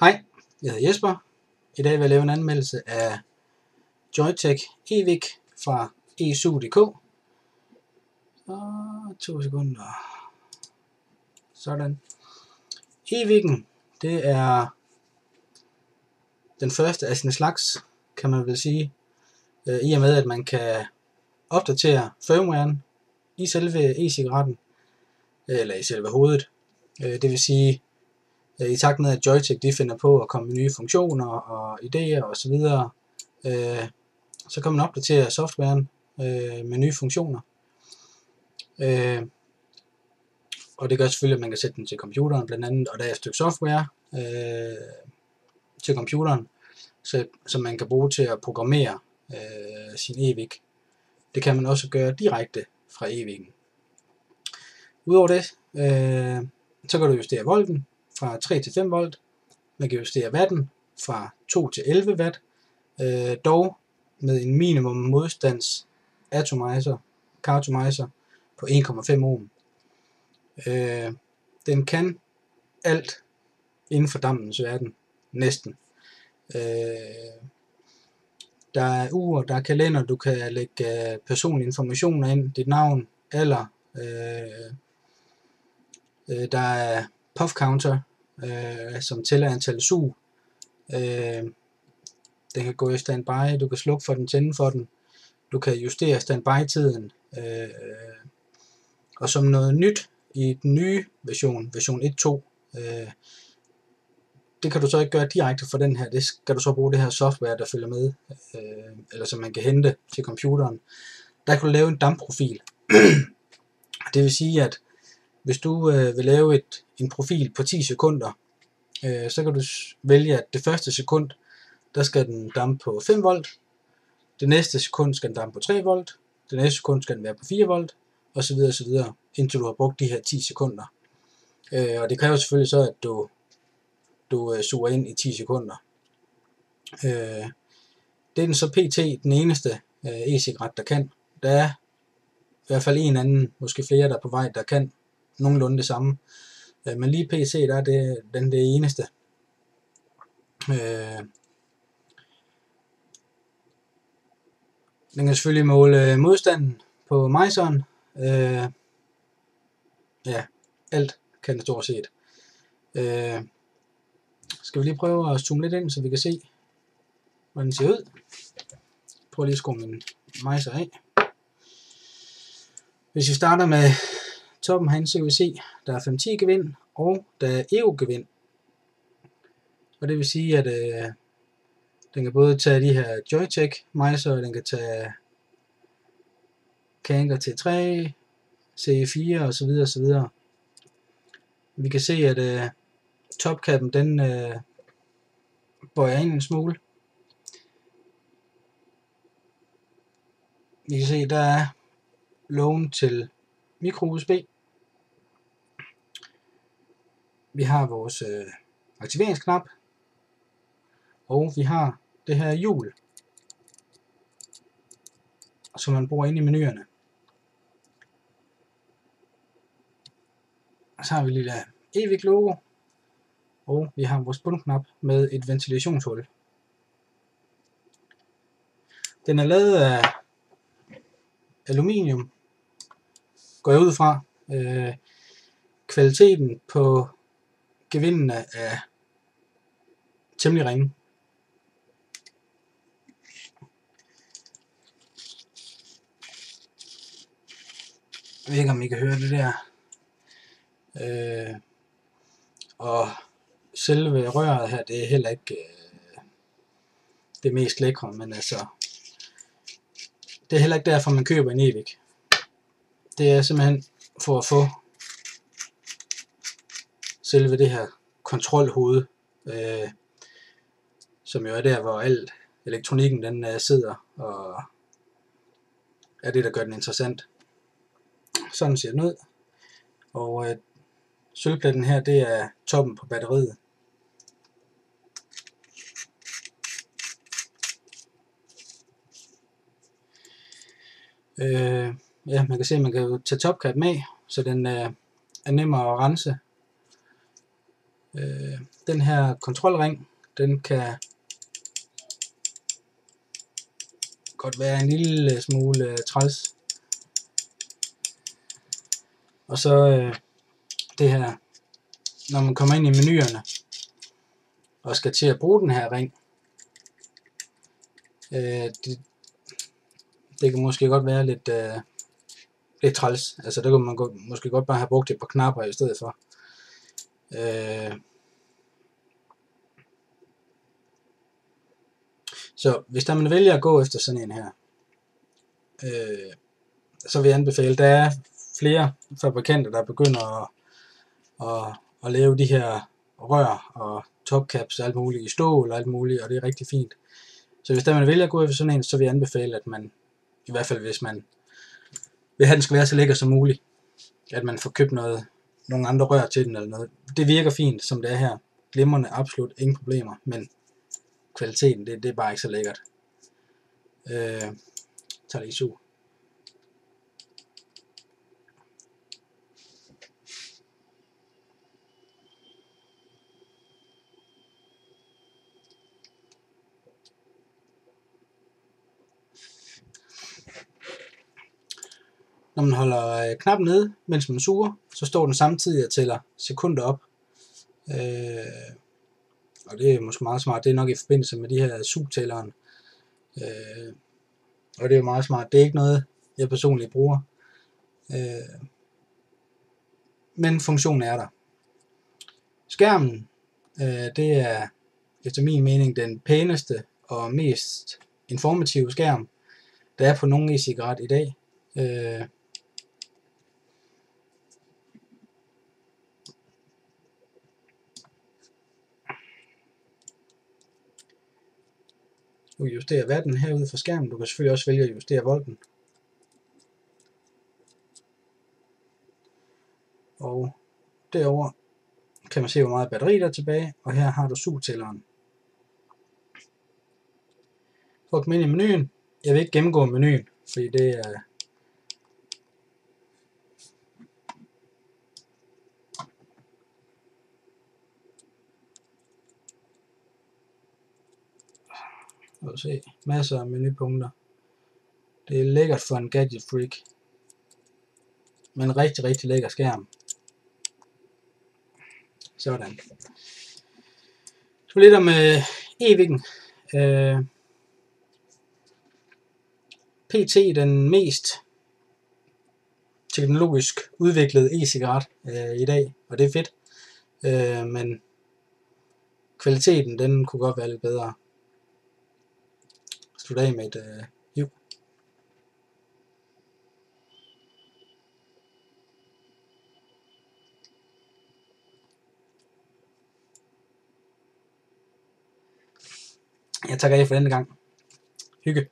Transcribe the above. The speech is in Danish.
Hej, jeg hedder Jesper. I dag vil jeg lave en anmeldelse af Joytech EVIC fra esu.dk. 2 sekunder. Sådan. EVIC'en, det er den første af sin slags, kan man vel sige. I og med, at man kan opdatere firmwaren i selve e-cigaretten, eller i selve hovedet. Det vil sige, i takt med at Joytech de finder på at komme med nye funktioner og idéer osv., så kan man opdatere softwaren med nye funktioner. Og det gør selvfølgelig, at man kan sætte den til computeren blandt andet, og der er et stykke software til computeren, som man kan bruge til at programmere sin EVIC. Det kan man også gøre direkte fra EVIC'en. Udover det, så kan du justere volten fra 3 til 5 volt. Man kan justere watten fra 2 til 11 watt, dog med en minimum modstands cartomizer på 1,5 ohm. Den kan alt inden for dampens verden, næsten. Der er ur, der er kalender, du kan lægge personlige informationer ind, dit navn, alder. Der er puff counter, som tæller antal sug. Den kan gå i standby, du kan slukke for den, tænde for den. Du kan justere standby-tiden. Og som noget nyt i den nye version 1.2, det kan du så ikke gøre direkte for den her. Det skal du så bruge det her software, der følger med, eller som man kan hente til computeren. Der kan du lave en dampprofil. Det vil sige, at hvis du vil lave en profil på 10 sekunder, så kan du vælge, at det første sekund, der skal den dampe på 5 volt. Det næste sekund skal den dampe på 3 volt. Det næste sekund skal den være på 4 volt. Og så videre, indtil du har brugt de her 10 sekunder. Og det kræver selvfølgelig så, at du suger ind i 10 sekunder. Det er den så pt. Den eneste e-cigaret, der kan. Der er i hvert fald en anden, måske flere, der er på vej, der kan nogenlunde det samme. Men lige pt. Der er det eneste. Den kan selvfølgelig måle modstanden på majseren. Ja, alt kan det stort set. Skal vi lige prøve at zoome lidt ind, så vi kan se, hvordan den ser ud. Prøv lige at skrue min majser af. Hvis vi starter med toppen herinde, så kan vi se, der er 510 gevind, og der er EU-gevind. Og det vil sige, at den kan både tage de her Joytech majser, og den kan tage Kanker T3, C4 osv. Vi kan se, at topkappen den bøjer ind en smule. Vi kan se, der er lågen til micro USB. Vi har vores aktiveringsknap, og vi har det her hjul, som man bruger inde i menuerne. Så har vi lille EVIC logo, og vi har vores bundknap med et ventilationshul. Den er lavet af aluminium, går jeg ud fra. Kvaliteten på gevindene er temmelig ringe. Jeg ved ikke, om I kan høre det der. Og selve røret her, det er heller ikke det mest lækre, men altså, det er heller ikke derfor, man køber en EVIC. Det er simpelthen for at få selve det her kontrolhoved, som jo er der, hvor al elektronikken den sidder, og er det, der gør den interessant. Sådan ser den ud. Og sølvpladen her, det er toppen på batteriet. Ja, man kan se, at man kan tage topkappen af, så den er nemmere at rense. Den her kontrolring, den kan godt være en lille smule træls. Og så det her, når man kommer ind i menuerne og skal til at bruge den her ring, det kan måske godt være lidt træls. Altså der kunne man måske godt bare have brugt et par knapper i stedet for. Så hvis der man vælger at gå efter sådan en her, så vil jeg anbefale, der er flere fabrikanter, der begynder at lave de her rør og topcaps og alt muligt i stål og alt muligt, og det er rigtig fint. Så hvis der man vælger at gå efter sådan en, så vil jeg anbefale, at man, i hvert fald hvis man vil have den skal være så lækker som muligt, at man får købt nogle andre rør til den eller noget. Det virker fint, som det er her. Glimrende, absolut ingen problemer, men kvaliteten, det er bare ikke så lækkert. Tager lige su. Når man holder knappen nede, mens man suger, så står den samtidig og tæller sekunder op. Og det er måske meget smart. Det er nok i forbindelse med de her sugtælleren. Og det er jo meget smart. Det er ikke noget, jeg personligt bruger. Men funktionen er der. Skærmen, det er efter min mening den pæneste og mest informative skærm, der er på nogen e-cigaret i dag. Du kan justere watten herude fra skærmen. Du kan selvfølgelig også vælge at justere volten. Og derover kan man se, hvor meget batteri der er tilbage. Og her har du sugtælleren. For at komme ind i menuen. Jeg vil ikke gennemgå menuen, fordi det er... se, masser af menupunkter. Det er lækkert for en gadget freak. Men rigtig, rigtig lækker skærm. Sådan. Så lidt om e-Viggen. PT den mest teknologisk udviklede e-cigaret i dag, og det er fedt. Men kvaliteten, den kunne godt være lidt bedre. Slut af med et hiv. Jeg takker af for denne gang. Hygge.